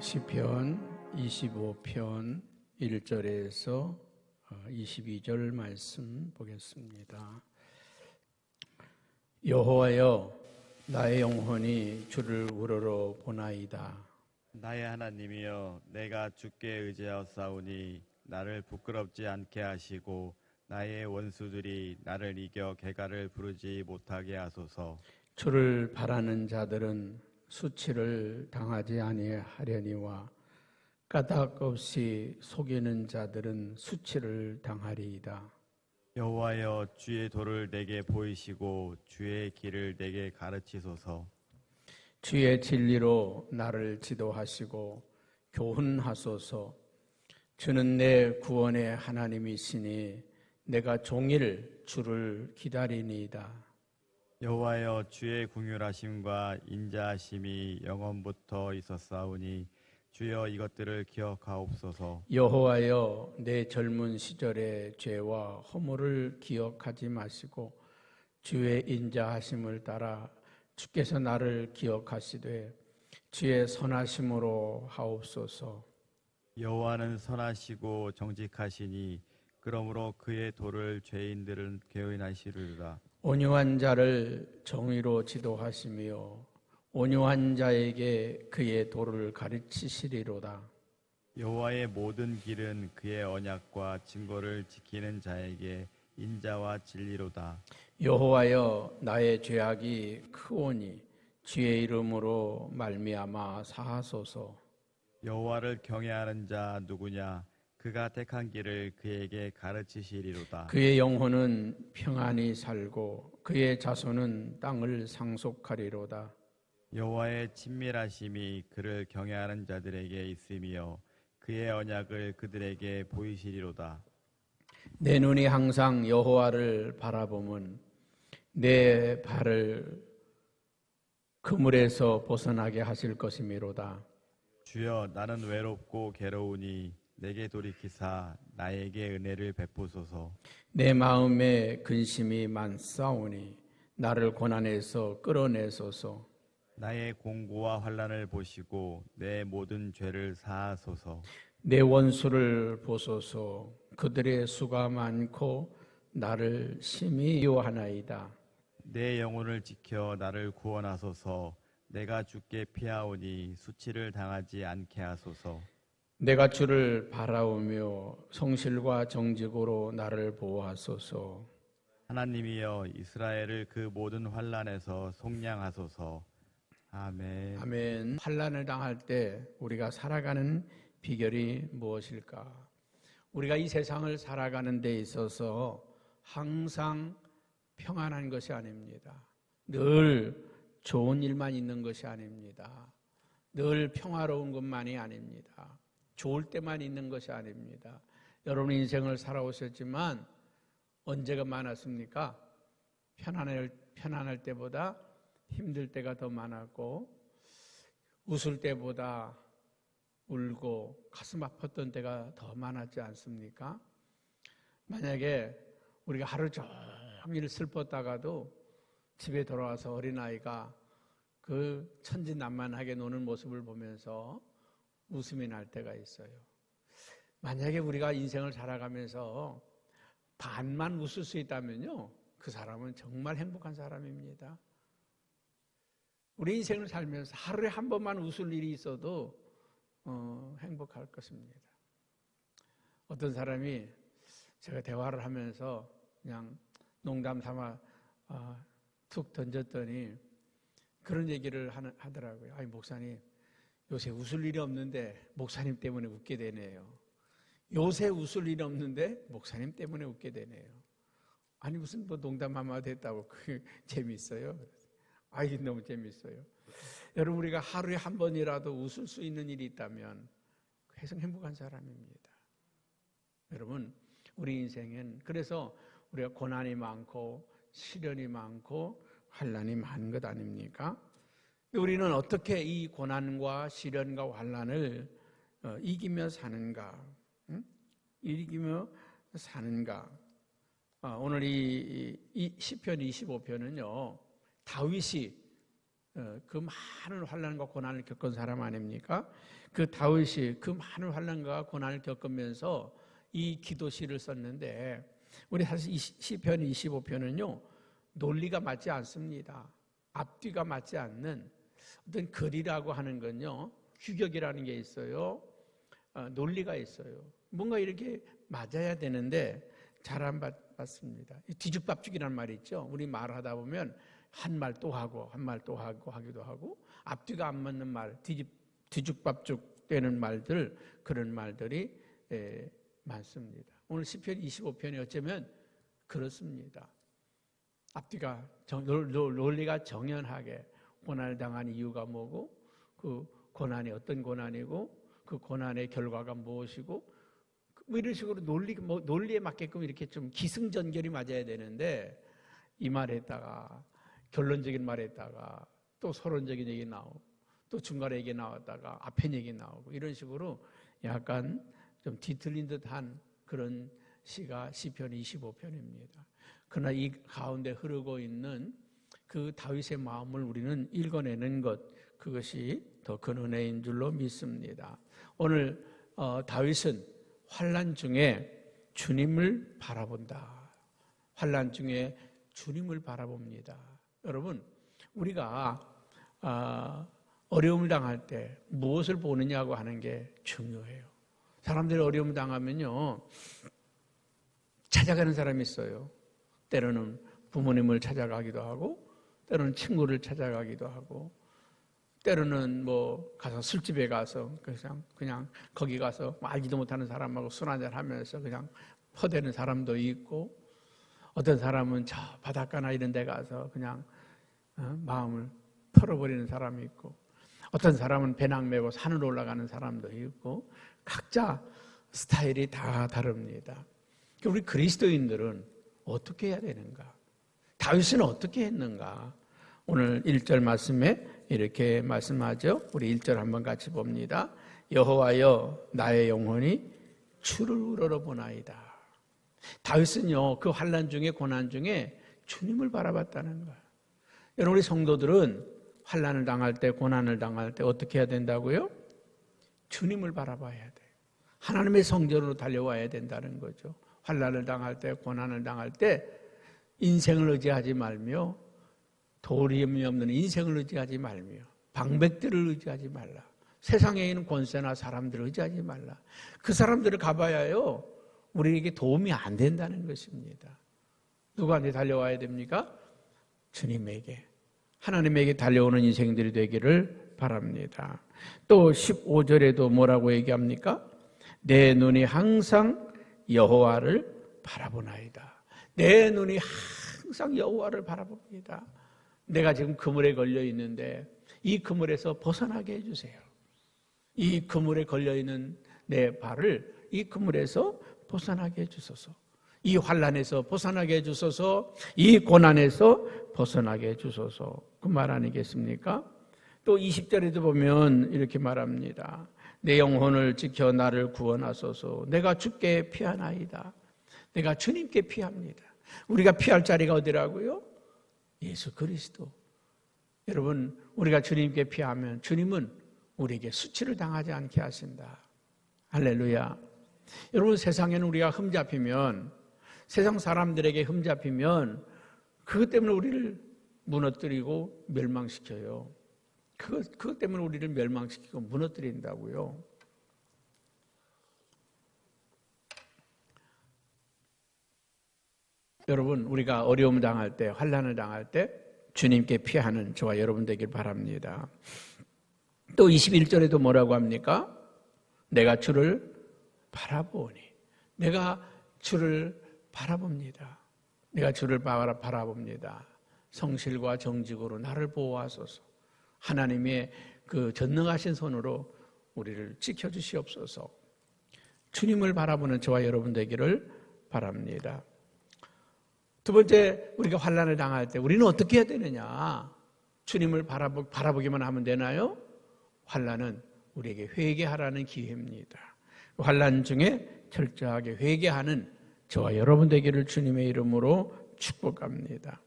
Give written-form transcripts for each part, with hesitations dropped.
시편 25편 1절에서 22절 말씀 보겠습니다. 여호와여, 나의 영혼이 주를 우러러 보나이다. 나의 하나님이여, 내가 주께 의지하였사오니 나를 부끄럽지 않게 하시고 나의 원수들이 나를 이겨 개가를 부르지 못하게 하소서. 주를 바라는 자들은 수치를 당하지 아니하려니와 까닭 없이 속이는 자들은 수치를 당하리이다. 여호와여, 주의 도를 내게 보이시고 주의 길을 내게 가르치소서. 주의 진리로 나를 지도하시고 교훈하소서. 주는 내 구원의 하나님이시니 내가 종일 주를 기다리니이다. 여호와여, 주의 긍휼하심과 인자하심이 영원부터 있었사오니 주여 이것들을 기억하옵소서. 여호와여, 내 젊은 시절의 죄와 허물을 기억하지 마시고 주의 인자하심을 따라 주께서 나를 기억하시되 주의 선하심으로 하옵소서. 여호와는 선하시고 정직하시니 그러므로 그의 도를 죄인들은 교훈하시리로다. 온유한 자를 정의로 지도하시며 온유한 자에게 그의 도를 가르치시리로다. 여호와의 모든 길은 그의 언약과 증거를 지키는 자에게 인자와 진리로다. 여호와여, 나의 죄악이 크오니 주의 이름으로 말미암아 사하소서. 여호와를 경외하는 자 누구냐? 그가 택한 길을 그에게 가르치시리로다. 그의 영혼은 평안히 살고 그의 자손은 땅을 상속하리로다. 여호와의 친밀하심이 그를 경외하는 자들에게 있으며 그의 언약을 그들에게 보이시리로다. 내 눈이 항상 여호와를 바라보면 내 발을 그물에서 벗어나게 하실 것이미로다. 주여, 나는 외롭고 괴로우니 내게 돌이키사 나에게 은혜를 베푸소서. 내 마음에 근심이 많사오니 나를 고난에서 끌어내소서. 나의 공고와 환난을 보시고 내 모든 죄를 사하소서. 내 원수를 보소서. 그들의 수가 많고 나를 심히 미워하나이다. 내 영혼을 지켜 나를 구원하소서. 내가 주께 피하오니 수치를 당하지 않게 하소서. 내가 주를 바라오며 성실과 정직으로 나를 보호하소서. 하나님이여, 이스라엘을 그 모든 환난에서 속량하소서. 아멘. 아멘. 환난을 당할 때 우리가 살아가는 비결이 무엇일까? 우리가 이 세상을 살아가는 데 있어서 항상 평안한 것이 아닙니다. 늘 좋은 일만 있는 것이 아닙니다. 늘 평화로운 것만이 아닙니다. 좋을 때만 있는 것이 아닙니다. 여러분 인생을 살아오셨지만 언제가 많았습니까? 편안할 때보다 힘들 때가 더 많았고 웃을 때보다 울고 가슴 아팠던 때가 더 많았지 않습니까? 만약에 우리가 하루 종일 슬펐다가도 집에 돌아와서 어린아이가 그 천진난만하게 노는 모습을 보면서 웃음이 날 때가 있어요. 만약에 우리가 인생을 살아가면서 반만 웃을 수 있다면요, 그 사람은 정말 행복한 사람입니다. 우리 인생을 살면서 하루에 한 번만 웃을 일이 있어도 행복할 것입니다. 어떤 사람이 제가 대화를 하면서 그냥 농담 삼아 툭 던졌더니 그런 얘기를 하더라고요. 아니, 목사님, 요새 웃을 일이 없는데 목사님 때문에 웃게 되네요. 요새 웃을 일이 없는데 목사님 때문에 웃게 되네요. 아니, 무슨 뭐 농담 한마디 했다고 그게 재밌어요? 아이, 너무 재밌어요. 여러분, 우리가 하루에 한 번이라도 웃을 수 있는 일이 있다면 계속 행복한 사람입니다. 여러분, 우리 인생엔 그래서 우리가 고난이 많고 시련이 많고 환난이 많은 것 아닙니까? 우리는 어떻게 이 고난과 시련과 환난을 이기며 사는가? 이기며 사는가? 오늘 이 시편 25편은요, 다윗이 그 많은 환난과 고난을 겪은 사람 아닙니까? 그 다윗이 그 많은 환난과 고난을 겪으면서 이 기도시를 썼는데 우리 사실 시편 25편은요 논리가 맞지 않습니다. 앞뒤가 맞지 않는 어떤 글이라고 하는 건요 규격이라는 게 있어요. 논리가 있어요. 뭔가 이렇게 맞아야 되는데 잘 안 맞습니다. 뒤죽박죽이라는 말이 있죠. 우리 말하다 보면 한 말 또 하고 한 말 또 하고 하기도 하고 앞뒤가 안 맞는 말, 뒤죽박죽 되는 말들, 그런 말들이 많습니다. 오늘 시편 25편이 어쩌면 그렇습니다. 앞뒤가 논리가 정연하게 고난을 당한 이유가 뭐고 그 고난이 어떤 고난이고 그 고난의 결과가 무엇이고 뭐 이런 식으로 논리에 맞게끔 이렇게 좀 기승전결이 맞아야 되는데 이 말했다가 결론적인 말했다가 또 서론적인 얘기 나오고 또 중간에 얘기 나왔다가 앞에 얘기 나오고 이런 식으로 약간 좀 뒤틀린 듯한 그런 시가 시편 25편입니다. 그러나 이 가운데 흐르고 있는 그 다윗의 마음을 우리는 읽어내는 것, 그것이 더 큰 은혜인 줄로 믿습니다. 오늘 다윗은 환난 중에 주님을 바라본다. 환난 중에 주님을 바라봅니다. 여러분, 우리가 어려움을 당할 때 무엇을 보느냐고 하는 게 중요해요. 사람들이 어려움을 당하면요 찾아가는 사람이 있어요. 때로는 부모님을 찾아가기도 하고 때로는 친구를 찾아가기도 하고 때로는 뭐 가서 술집에 가서 그냥 거기 가서 알지도 못하는 사람하고 술 한잔 하면서 그냥 퍼대는 사람도 있고 어떤 사람은 저 바닷가나 이런 데 가서 그냥 마음을 털어버리는 사람이 있고 어떤 사람은 배낭 메고 산으로 올라가는 사람도 있고 각자 스타일이 다 다릅니다. 우리 그리스도인들은 어떻게 해야 되는가? 다윗은 어떻게 했는가? 오늘 1절 말씀에 이렇게 말씀하죠. 우리 1절 한번 같이 봅니다. 여호와여 나의 영혼이 주를 우러러보나이다. 다윗은요 그 환난 중에 고난 중에 주님을 바라봤다는 거예요. 여러분 우리 성도들은 환난을 당할 때 고난을 당할 때 어떻게 해야 된다고요? 주님을 바라봐야 돼요. 하나님의 성전으로 달려와야 된다는 거죠. 환난을 당할 때 고난을 당할 때 인생을 의지하지 말며 도리함이 없는 인생을 의지하지 말며 방백들을 의지하지 말라. 세상에 있는 권세나 사람들을 의지하지 말라. 그 사람들을 가봐야요 우리에게 도움이 안 된다는 것입니다. 누구한테 달려와야 됩니까? 주님에게, 하나님에게 달려오는 인생들이 되기를 바랍니다. 또 15절에도 뭐라고 얘기합니까? 내 눈이 항상 여호와를 바라보나이다. 내 눈이 항상 여호와를 바라봅니다. 내가 지금 그물에 걸려 있는데 이 그물에서 벗어나게 해주세요. 이 그물에 걸려 있는 내 발을 이 그물에서 벗어나게 해주소서. 이 환난에서 벗어나게 해주소서. 이 고난에서 벗어나게 해주소서. 그 말 아니겠습니까? 또 20절에도 보면 이렇게 말합니다. 내 영혼을 지켜 나를 구원하소서. 내가 주께 피하나이다. 내가 주님께 피합니다. 우리가 피할 자리가 어디라고요? 예수 그리스도. 여러분 우리가 주님께 피하면 주님은 우리에게 수치를 당하지 않게 하신다. 할렐루야. 여러분 세상에는 우리가 흠잡히면 세상 사람들에게 흠잡히면 그것 때문에 우리를 무너뜨리고 멸망시켜요. 그것 때문에 우리를 멸망시키고 무너뜨린다고요. 여러분 우리가 어려움을 당할 때 환난을 당할 때 주님께 피하는 저와 여러분 되길 바랍니다. 또 21절에도 뭐라고 합니까? 내가 주를 바라보니 내가 주를 바라봅니다. 내가 주를 바라봅니다. 성실과 정직으로 나를 보호하소서. 하나님의 그 전능하신 손으로 우리를 지켜주시옵소서. 주님을 바라보는 저와 여러분 되기를 바랍니다. 두 번째, 우리가 환난을 당할 때 우리는 어떻게 해야 되느냐? 주님을 바라보기만 하면 되나요? 환난은 우리에게 회개하라는 기회입니다. 환난 중에 철저하게 회개하는 저와 여러분 되기를 주님의 이름으로 축복합니다.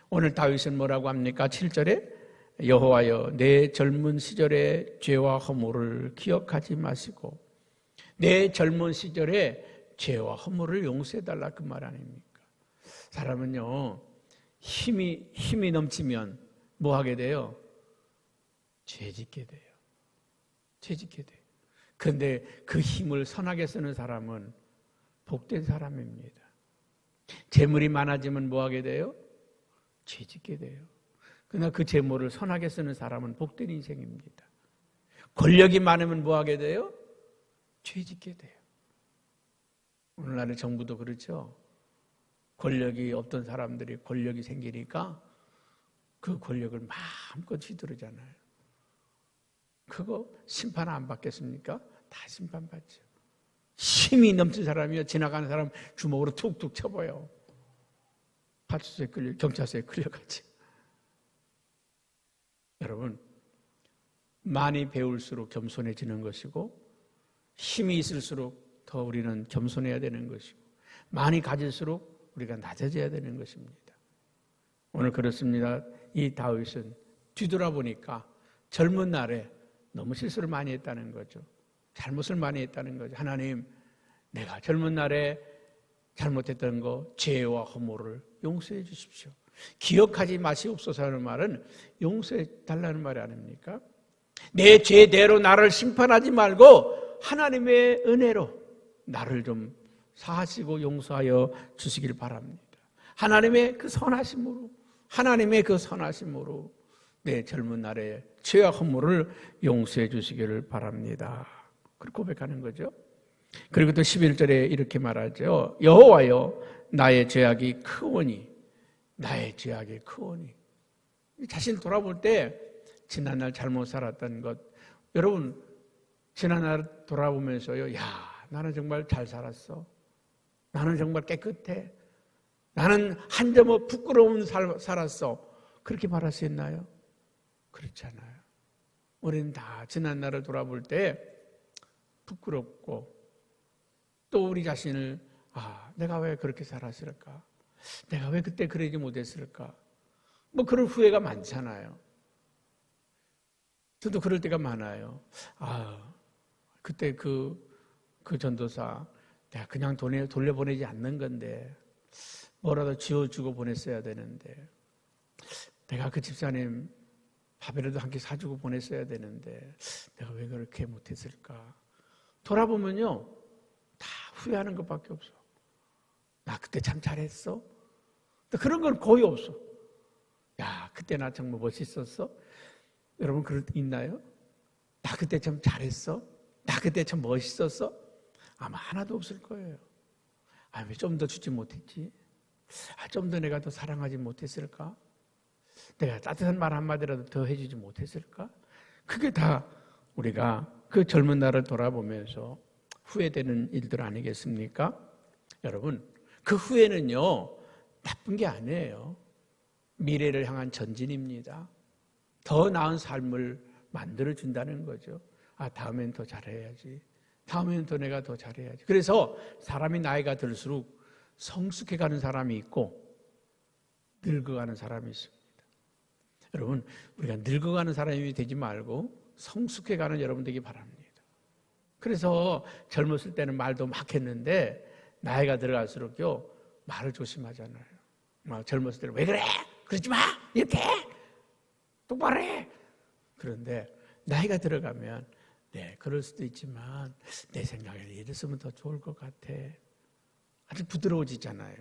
오늘 다윗은 뭐라고 합니까? 7절에 여호와여 내 젊은 시절의 죄와 허물을 기억하지 마시고 내 젊은 시절의 죄와 허물을 용서해달라 그 말 아닙니까? 사람은요 힘이 넘치면 뭐 하게 돼요? 죄 짓게 돼요. 죄 짓게 돼요. 그런데 그 힘을 선하게 쓰는 사람은 복된 사람입니다. 재물이 많아지면 뭐 하게 돼요? 죄 짓게 돼요. 그러나 그 재물을 선하게 쓰는 사람은 복된 인생입니다. 권력이 많으면 뭐 하게 돼요? 죄 짓게 돼요. 오늘날의 정부도 그렇죠. 권력이 없던 사람들이 권력이 생기니까 그 권력을 마음껏 휘두르잖아요. 그거 심판 안 받겠습니까? 다 심판받죠. 힘이 넘친 사람이요 지나가는 사람 주먹으로 툭툭 쳐봐요. 파출소에 경찰서에 끌려가지. 여러분 많이 배울수록 겸손해지는 것이고 힘이 있을수록 더 우리는 겸손해야 되는 것이고 많이 가질수록 우리가 낮아져야 되는 것입니다. 오늘 그렇습니다. 이 다윗은 뒤돌아보니까 젊은 날에 너무 실수를 많이 했다는 거죠. 잘못을 많이 했다는 거죠. 하나님, 내가 젊은 날에 잘못했던 거, 죄와 허물을 용서해 주십시오. 기억하지 마시옵소서 하는 말은 용서해 달라는 말이 아닙니까? 내 죄대로 나를 심판하지 말고 하나님의 은혜로 나를 좀 사하시고 용서하여 주시길 바랍니다. 하나님의 그 선하심으로 내 젊은 날에 죄와 허물을 용서해 주시기를 바랍니다. 그렇게 고백하는 거죠. 그리고 또 11절에 이렇게 말하죠. 여호와여 나의 죄악이 크오니 자신을 돌아볼 때 지난날 잘못 살았던 것 여러분 지난날 돌아보면서요 나는 정말 잘 살았어. 나는 정말 깨끗해. 나는 한 점 없이 부끄러운 살았어. 그렇게 말할 수 있나요? 그렇지 않아요. 우리는 다 지난날을 돌아볼 때 부끄럽고 또 우리 자신을 내가 왜 그렇게 살았을까? 내가 왜 그때 그러지 못했을까? 뭐 그런 후회가 많잖아요. 저도 그럴 때가 많아요. 그때 그 전도사 내가 그냥 돌려보내지 않는 건데 뭐라도 지어주고 보냈어야 되는데 내가 그 집사님 밥이라도 한 끼 사주고 보냈어야 되는데 내가 왜 그렇게 못했을까? 돌아보면요 다 후회하는 것밖에 없어. 나 그때 참 잘했어? 그런 건 거의 없어. 그때 나 정말 멋있었어? 여러분 그럴 때 있나요? 나 그때 참 잘했어? 나 그때 참 멋있었어? 아마 하나도 없을 거예요. 왜 좀 더 주지 못했지? 좀 더 내가 더 사랑하지 못했을까? 내가 따뜻한 말 한마디라도 더 해주지 못했을까? 그게 다 우리가 그 젊은 날을 돌아보면서 후회되는 일들 아니겠습니까? 여러분 그 후회는요 나쁜 게 아니에요. 미래를 향한 전진입니다. 더 나은 삶을 만들어준다는 거죠. 다음엔 더 잘해야지. 다음엔 더 내가 더 잘해야지. 그래서 사람이 나이가 들수록 성숙해가는 사람이 있고 늙어가는 사람이 있습니다. 여러분 우리가 늙어가는 사람이 되지 말고 성숙해가는 여러분 되기 바랍니다. 그래서 젊었을 때는 말도 막 했는데 나이가 들어갈수록요 말을 조심하잖아요. 젊었을 때는 왜 그래? 그러지 마! 이렇게! 똑바로 해! 그런데 나이가 들어가면 그럴 수도 있지만 내 생각에 이랬으면 더 좋을 것 같아. 아주 부드러워지잖아요.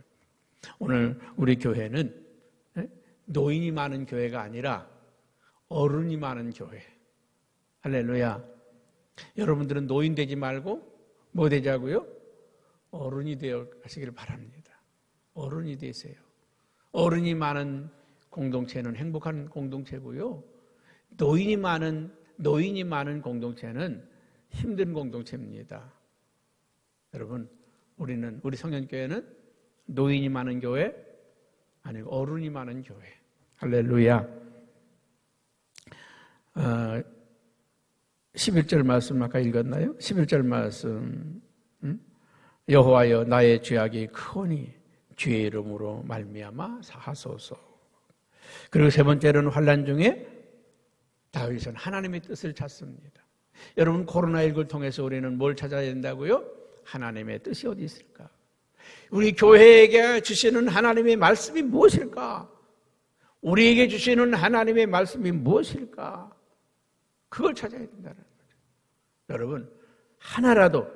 오늘 우리 교회는 노인이 많은 교회가 아니라 어른이 많은 교회. 할렐루야. 여러분들은 노인 되지 말고 뭐 되자고요? 어른이 되어 가시기를 바랍니다. 어른이 되세요. 어른이 많은 공동체는 행복한 공동체고요. 노인이 많은 공동체는 힘든 공동체입니다. 여러분, 우리 성현교회는 노인이 많은 교회 아니고 어른이 많은 교회. 할렐루야. 11절 말씀 아까 읽었나요? 11절 말씀. 여호와여 나의 죄악이 크오니 주의 이름으로 말미암아 사하소서. 그리고 세 번째로는 환난 중에 다윗은 하나님의 뜻을 찾습니다. 여러분, 코로나19를 통해서 우리는 뭘 찾아야 된다고요? 하나님의 뜻이 어디 있을까? 우리 교회에게 주시는 하나님의 말씀이 무엇일까? 우리에게 주시는 하나님의 말씀이 무엇일까? 그걸 찾아야 된다는 거죠. 여러분, 하나라도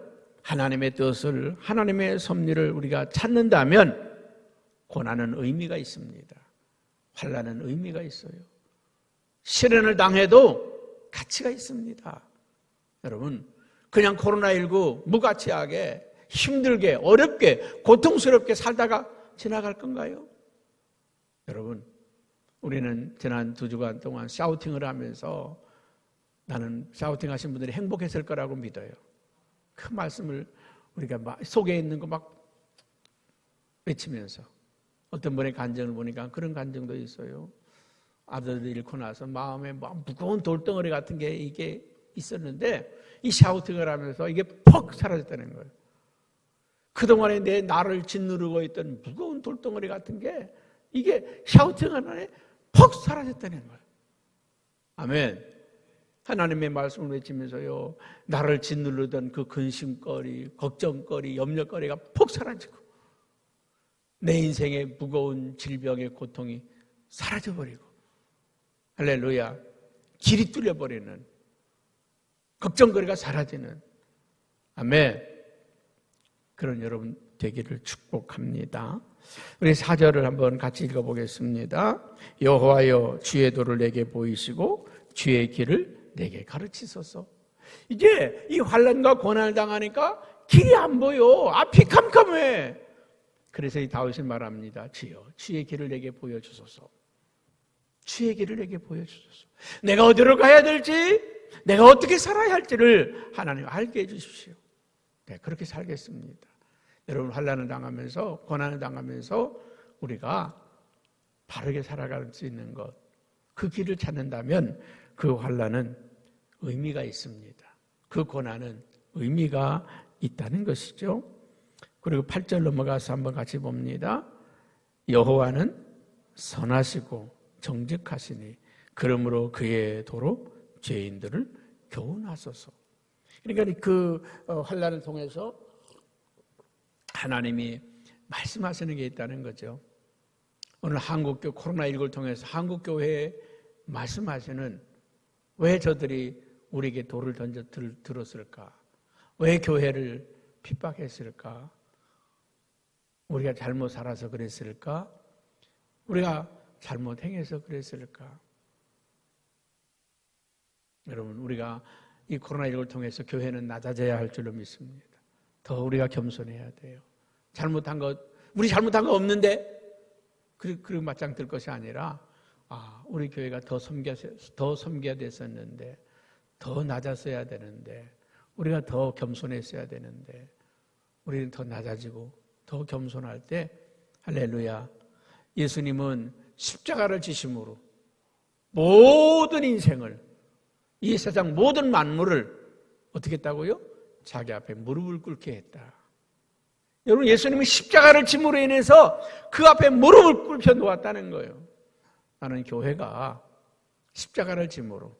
하나님의 뜻을, 하나님의 섭리를 우리가 찾는다면 고난은 의미가 있습니다. 환난은 의미가 있어요. 시련을 당해도 가치가 있습니다. 여러분, 그냥 코로나19 무가치하게 힘들게 어렵게 고통스럽게 살다가 지나갈 건가요? 여러분, 우리는 지난 2주간 동안 샤우팅을 하면서 나는 샤우팅 하신 분들이 행복했을 거라고 믿어요. 그 말씀을 우리가 속에 있는 거 막 외치면서 어떤 분의 간증을 보니까 그런 간증도 있어요. 아들을 잃고 나서 마음에 무거운 돌덩어리 같은 게 이게 있었는데 이 샤우팅을 하면서 이게 퍽 사라졌다는 거예요. 그동안에 나를 짓누르고 있던 무거운 돌덩어리 같은 게 이게 샤우팅 하나에 퍽 사라졌다는 거예요. 아멘. 하나님의 말씀을 외치면서요, 나를 짓누르던 그 근심거리, 걱정거리, 염려거리가 퍽 사라지고 내 인생의 무거운 질병의 고통이 사라져버리고, 할렐루야, 길이 뚫려버리는 걱정거리가 사라지는, 아멘, 그런 여러분 되기를 축복합니다. 우리 4절을 한번 같이 읽어보겠습니다. 여호와여, 주의 도를 내게 보이시고 주의 길을 내게 가르치소서. 이제 이 환난과 고난을 당하니까 길이 안 보여. 앞이 캄캄해. 그래서 이 다윗은 말합니다. 주여, 주의 길을 내게 보여주소서. 주의 길을 내게 보여주소서. 내가 어디로 가야 될지, 내가 어떻게 살아야 할지를 하나님 알게 해주십시오. 네, 그렇게 살겠습니다. 여러분, 환난을 당하면서, 고난을 당하면서 우리가 바르게 살아갈 수 있는 것, 그 길을 찾는다면 그 환난은 의미가 있습니다. 그 고난은 의미가 있다는 것이죠. 그리고 8절 넘어가서 한번 같이 봅니다. 여호와는 선하시고 정직하시니 그러므로 그의 도로 죄인들을 교훈하소서. 그러니까 그 환난을 통해서 하나님이 말씀하시는 게 있다는 거죠. 오늘 한국교 코로나19를 통해서 한국교회에 말씀하시는, 왜 저들이 우리에게 돌을 던져 들었을까? 왜 교회를 핍박했을까? 우리가 잘못 살아서 그랬을까? 우리가 잘못 행해서 그랬을까? 여러분, 우리가 이 코로나19를 통해서 교회는 낮아져야 할 줄로 믿습니다. 더 우리가 겸손해야 돼요. 잘못한 것, 우리 잘못한 거 없는데? 그리고 맞짱 뜰 것이 아니라, 우리 교회가 더 섬겨야 됐었는데, 더 낮았어야 되는데, 우리가 더 겸손했어야 되는데, 우리는 더 낮아지고 더 겸손할 때, 할렐루야, 예수님은 십자가를 지심으로 모든 인생을, 이 세상 모든 만물을 어떻게 했다고요? 자기 앞에 무릎을 꿇게 했다. 여러분, 예수님이 십자가를 짐으로 인해서 그 앞에 무릎을 꿇혀 놓았다는 거예요. 나는 교회가 십자가를 짐으로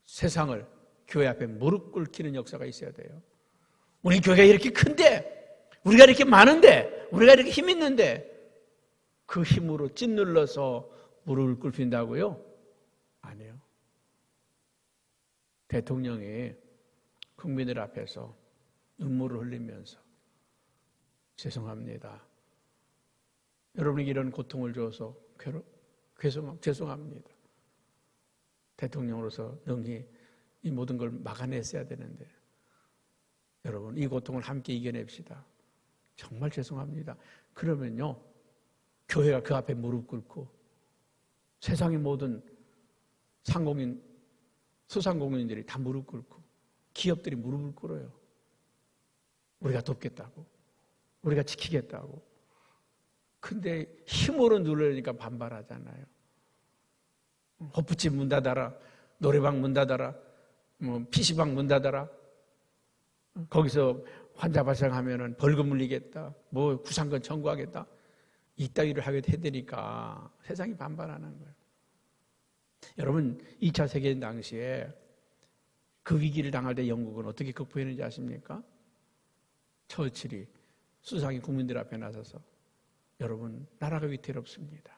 세상을 교회 앞에 무릎 꿇히는 역사가 있어야 돼요. 우리 교회가 이렇게 큰데, 우리가 이렇게 많은데, 우리가 이렇게 힘 있는데 그 힘으로 찐눌러서 무릎을 꿇힌다고요? 아니에요. 대통령이 국민들 앞에서 눈물을 흘리면서 죄송합니다. 여러분에게 이런 고통을 줘서 죄송합니다. 대통령으로서 능히 이 모든 걸 막아냈어야 되는데, 여러분, 이 고통을 함께 이겨냅시다. 정말 죄송합니다. 그러면요, 교회가 그 앞에 무릎 꿇고 세상의 모든 상공인, 소상공인들이 다 무릎 꿇고 기업들이 무릎을 꿇어요. 우리가 돕겠다고, 우리가 지키겠다고. 근데 힘으로 누르니까 반발하잖아요. 호프집 문 닫아라, 노래방 문 닫아라, PC방 문 닫아라, 거기서 환자 발생하면 벌금 물리겠다, 구상권 청구하겠다, 이따위를 하게 해드니까 세상이 반발하는 거예요. 여러분 2차 세계대전 당시에 그 위기를 당할 때 영국은 어떻게 극복했는지 아십니까? 처칠이 수상이 국민들 앞에 나서서 여러분 나라가 위태롭습니다.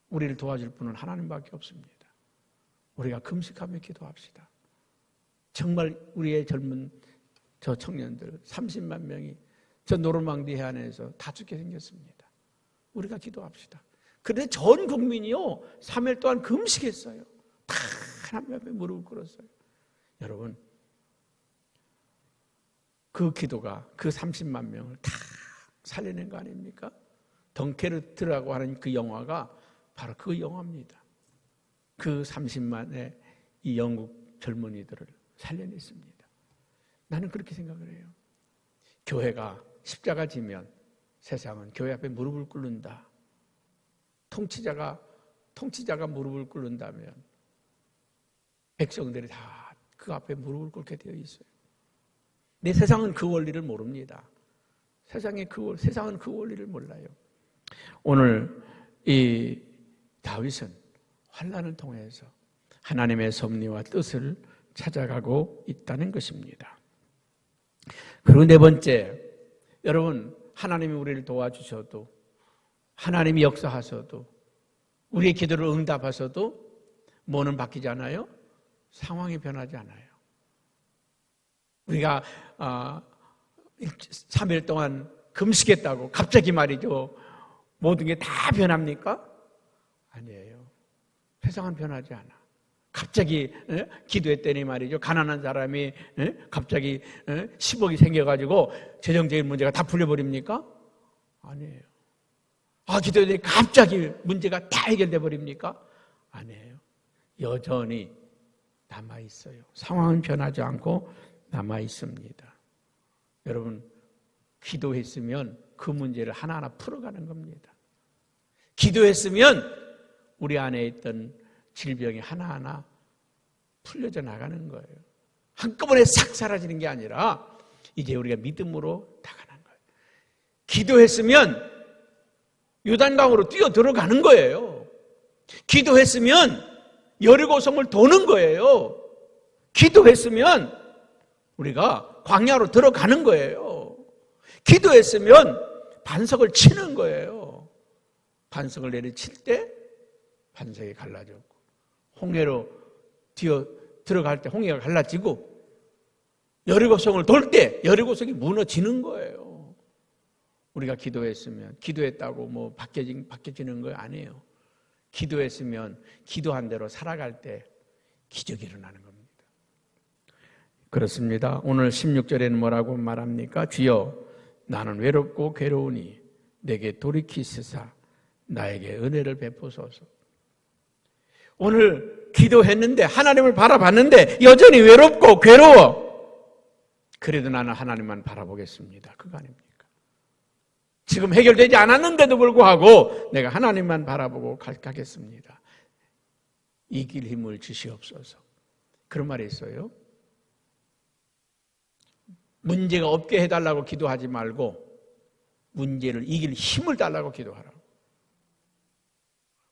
우리를 도와줄 분은 하나님밖에 없습니다. 우리가 금식하며 기도합시다. 정말 우리의 젊은 저 청년들 30만 명이 저 노르망디 해안에서 다 죽게 생겼습니다. 우리가 기도합시다. 그런데 전 국민이요 3일 동안 금식했어요. 다 하나님 앞에 무릎을 꿇었어요. 여러분 그 기도가 그 30만 명을 다 살려낸 거 아닙니까? 덩케르트라고 하는 그 영화가 바로 그 영화입니다. 그 30만의 이 영국 젊은이들을 살려냈습니다. 나는 그렇게 생각을 해요. 교회가 십자가 지면 세상은 교회 앞에 무릎을 꿇는다. 통치자가 무릎을 꿇는다면 백성들이 다 그 앞에 무릎을 꿇게 되어 있어요. 내 세상은 그 원리를 모릅니다. 세상은 그 원리를 몰라요. 오늘 이 다윗은 환난을 통해서 하나님의 섭리와 뜻을 찾아가고 있다는 것입니다. 그리고 네 번째, 여러분 하나님이 우리를 도와주셔도 하나님이 역사하셔도 우리의 기도를 응답하셔도 뭐는 바뀌지 않아요? 상황이 변하지 않아요. 우리가 3일 동안 금식했다고 갑자기 말이죠 모든 게 다 변합니까? 아니에요. 세상은 변하지 않아. 갑자기 기도했더니 말이죠 가난한 사람이 갑자기 10억이 생겨가지고 재정적인 문제가 다 풀려버립니까? 아니에요. 기도했더니 갑자기 문제가 다 해결돼 버립니까? 아니에요. 여전히 남아있어요. 상황은 변하지 않고 남아있습니다. 여러분 기도했으면 그 문제를 하나하나 풀어가는 겁니다. 기도했으면 우리 안에 있던 질병이 하나하나 풀려져 나가는 거예요. 한꺼번에 싹 사라지는 게 아니라 이제 우리가 믿음으로 나가는 거예요. 기도했으면 요단강으로 뛰어 들어가는 거예요. 기도했으면 여리고성을 도는 거예요. 기도했으면 우리가 광야로 들어가는 거예요. 기도했으면 반석을 치는 거예요. 반석을 내리칠 때 반석이 갈라졌고 홍해로 뛰어 들어갈 때 홍해가 갈라지고 여리고성을 돌 때 여리고성이 무너지는 거예요. 우리가 기도했으면 기도했다고 뭐 바뀌어지는 거 아니에요. 기도했으면 기도한 대로 살아갈 때 기적이 일어나는 겁니다. 그렇습니다. 오늘 16절에는 뭐라고 말합니까? 주여 나는 외롭고 괴로우니 내게 돌이키시사 나에게 은혜를 베푸소서. 오늘 기도했는데 하나님을 바라봤는데 여전히 외롭고 괴로워. 그래도 나는 하나님만 바라보겠습니다. 그거 아닙니까? 지금 해결되지 않았는데도 불구하고 내가 하나님만 바라보고 가겠습니다. 이길 힘을 주시옵소서. 그런 말이 있어요. 문제가 없게 해달라고 기도하지 말고 문제를 이길 힘을 달라고 기도하라고.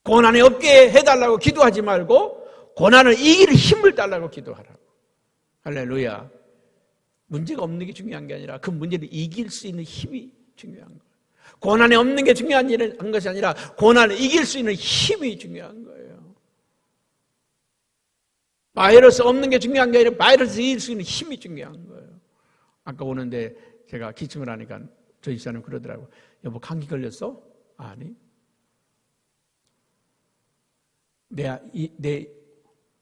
고난이 없게 해달라고 기도하지 말고 고난을 이길 힘을 달라고 기도하라고. 할렐루야. 문제가 없는 게 중요한 게 아니라 그 문제를 이길 수 있는 힘이 중요한 거예요. 고난이 없는 게 중요한 것이 아니라 고난을 이길 수 있는 힘이 중요한 거예요. 바이러스 없는 게 중요한 게 아니라 바이러스 이길 수 있는 힘이 중요한 거예요. 아까 오는데 제가 기침을 하니까 저 집사님 그러더라고요. 여보 감기 걸렸어? 아니. 내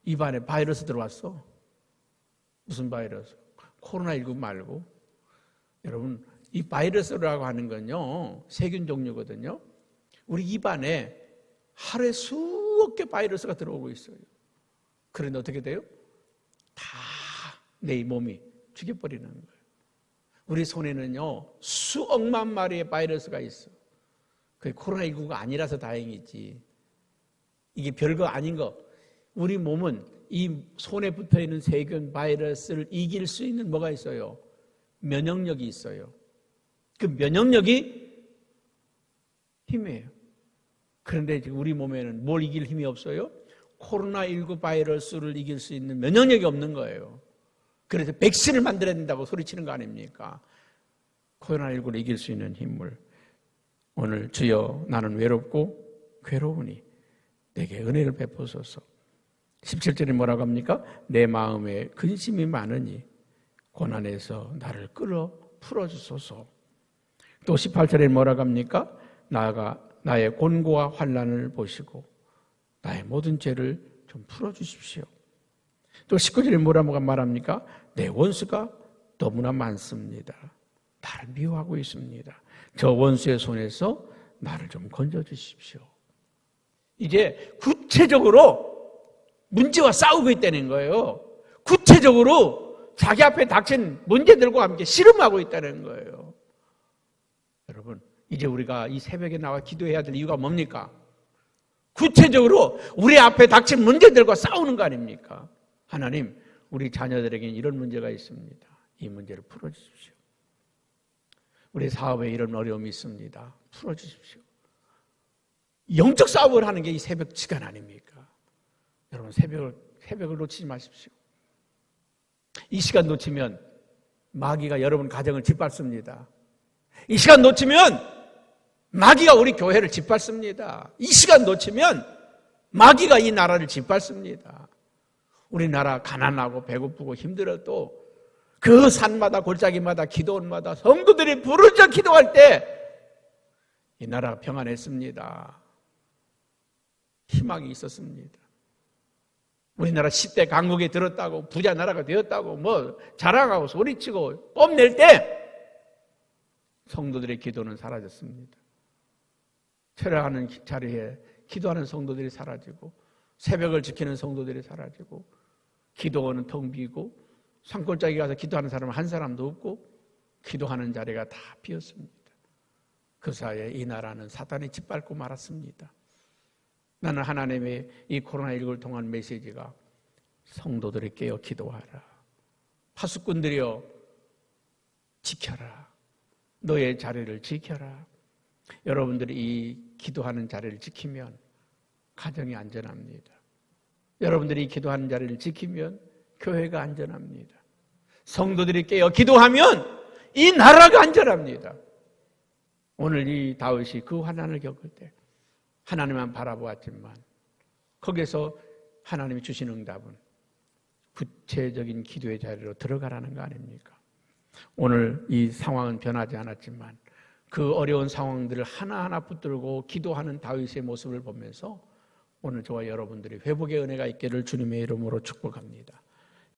입안에 바이러스 들어왔어. 무슨 바이러스? 코로나19 말고. 여러분 이 바이러스라고 하는 건요 세균 종류거든요. 우리 입안에 하루에 수억 개 바이러스가 들어오고 있어요. 그런데 어떻게 돼요? 다 내 몸이 죽여버리는 거예요. 우리 손에는요 수억만 마리의 바이러스가 있어. 그게 코로나19가 아니라서 다행이지. 이게 별거 아닌 거. 우리 몸은 이 손에 붙어있는 세균 바이러스를 이길 수 있는 뭐가 있어요? 면역력이 있어요. 그 면역력이 힘이에요. 그런데 지금 우리 몸에는 뭘 이길 힘이 없어요? 코로나19 바이러스를 이길 수 있는 면역력이 없는 거예요. 그래서 백신을 만들어야 된다고 소리치는 거 아닙니까? 코로나19를 이길 수 있는 힘을 오늘 주여 나는 외롭고 괴로우니 내게 은혜를 베푸소서. 17절에 뭐라고 합니까? 내 마음에 근심이 많으니 고난에서 나를 끌어 풀어주소서. 또 18절에 뭐라고 합니까? 나의 곤고와 환난을 보시고 나의 모든 죄를 좀 풀어주십시오. 또 19절에 뭐라고 말합니까? 내 원수가 너무나 많습니다. 나를 미워하고 있습니다. 저 원수의 손에서 나를 좀 건져주십시오. 이게 구체적으로 문제와 싸우고 있다는 거예요. 구체적으로 자기 앞에 닥친 문제들과 함께 씨름하고 있다는 거예요. 여러분, 이제 우리가 이 새벽에 나와 기도해야 될 이유가 뭡니까? 구체적으로 우리 앞에 닥친 문제들과 싸우는 거 아닙니까? 하나님, 우리 자녀들에게는 이런 문제가 있습니다. 이 문제를 풀어주십시오. 우리 사업에 이런 어려움이 있습니다. 풀어주십시오. 영적 싸움을 하는 게 이 새벽 시간 아닙니까? 여러분, 새벽을 놓치지 마십시오. 이 시간 놓치면 마귀가 여러분 가정을 짓밟습니다. 이 시간 놓치면 마귀가 우리 교회를 짓밟습니다. 이 시간 놓치면 마귀가 이 나라를 짓밟습니다. 우리나라 가난하고 배고프고 힘들어도 그 산마다 골짜기마다 기도원마다 성도들이 부르짖어 기도할 때 이 나라가 평안했습니다. 희망이 있었습니다. 우리나라 10대 강국에 들었다고 부자 나라가 되었다고 뭐 자랑하고 소리치고 뽐낼 때 성도들의 기도는 사라졌습니다. 철야하는 자리에 기도하는 성도들이 사라지고 새벽을 지키는 성도들이 사라지고 기도원은 텅 비고 산골짜기 가서 기도하는 사람은 한 사람도 없고 기도하는 자리가 다 비었습니다. 그 사이에 이 나라는 사탄이 짓밟고 말았습니다. 나는 하나님의 이 코로나19를 통한 메시지가 성도들이 깨어 기도하라. 파수꾼들이여 지켜라. 너의 자리를 지켜라. 여러분들이 이 기도하는 자리를 지키면 가정이 안전합니다. 여러분들이 기도하는 자리를 지키면 교회가 안전합니다. 성도들이 깨어 기도하면 이 나라가 안전합니다. 오늘 이 다윗이 그 환난을 겪을 때 하나님만 바라보았지만 거기서 하나님이 주신 응답은 구체적인 기도의 자리로 들어가라는 거 아닙니까? 오늘 이 상황은 변하지 않았지만 그 어려운 상황들을 하나하나 붙들고 기도하는 다윗의 모습을 보면서 오늘 저와 여러분들이 회복의 은혜가 있기를 주님의 이름으로 축복합니다.